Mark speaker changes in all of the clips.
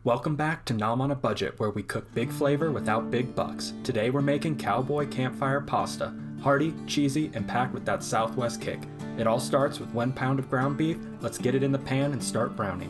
Speaker 1: Welcome back to Nom on a Budget, where we cook big flavor without big bucks. Today we're making cowboy campfire pasta, hearty, cheesy, and packed with that Southwest kick. It all starts with 1 pound of ground beef. Let's get it in the pan and start browning.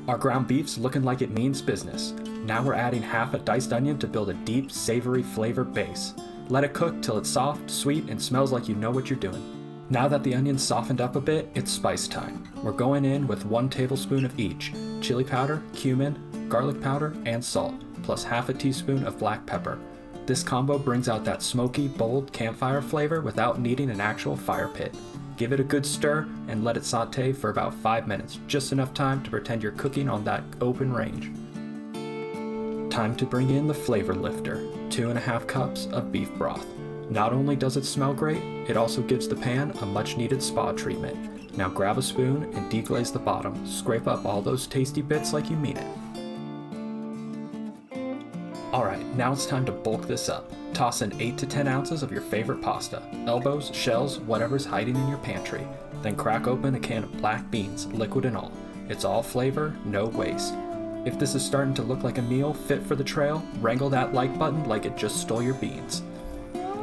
Speaker 1: Our ground beef's looking like it means business. Now we're adding half a diced onion to build a deep, savory flavor base. Let it cook till it's soft, sweet, and smells like you know what you're doing. Now that the onion's softened up a bit, it's spice time. We're going in with 1 tablespoon of each: chili powder, cumin, garlic powder, and salt, plus half a teaspoon of black pepper. This combo brings out that smoky, bold campfire flavor without needing an actual fire pit. Give it a good stir and let it saute for about 5 minutes, just enough time to pretend you're cooking on that open range. Time to bring in the flavor lifter, 2½ cups of beef broth. Not only does it smell great, it also gives the pan a much needed spa treatment. Now grab a spoon and deglaze the bottom. Scrape up all those tasty bits like you mean it. Alright, now it's time to bulk this up. Toss in 8 to 10 ounces of your favorite pasta, elbows, shells, whatever's hiding in your pantry. Then crack open a can of black beans, liquid and all. It's all flavor, no waste. If this is starting to look like a meal fit for the trail, wrangle that like button like it just stole your beans.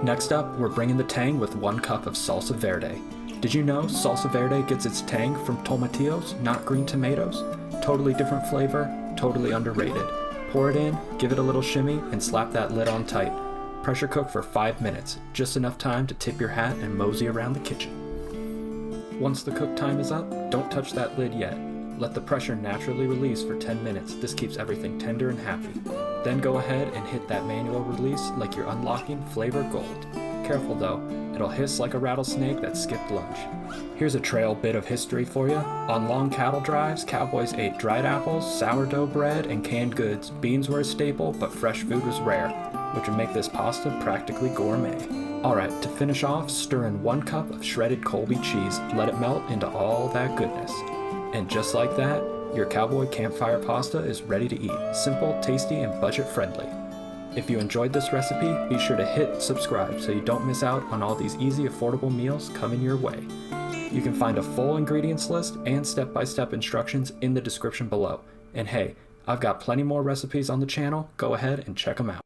Speaker 1: Next up, we're bringing the tang with 1 cup of Salsa Verde. Did you know Salsa Verde gets its tang from tomatillos, not green tomatoes? Totally different flavor, totally underrated. Pour it in, give it a little shimmy, and slap that lid on tight. Pressure cook for 5 minutes, just enough time to tip your hat and mosey around the kitchen. Once the cook time is up, don't touch that lid yet. Let the pressure naturally release for 10 minutes. This keeps everything tender and happy. Then go ahead and hit that manual release like you're unlocking flavor gold. Careful though, it'll hiss like a rattlesnake that skipped lunch. Here's a trail bit of history for you. On long cattle drives, cowboys ate dried apples, sourdough bread, and canned goods. Beans were a staple, but fresh food was rare, which would make this pasta practically gourmet. Alright, to finish off, stir in 1 cup of shredded Colby cheese. Let it melt into all that goodness. And just like that, your cowboy campfire pasta is ready to eat. Simple, tasty, and budget-friendly. If you enjoyed this recipe, be sure to hit subscribe so you don't miss out on all these easy, affordable meals coming your way. You can find a full ingredients list and step-by-step instructions in the description below. And hey, I've got plenty more recipes on the channel. Go ahead and check them out.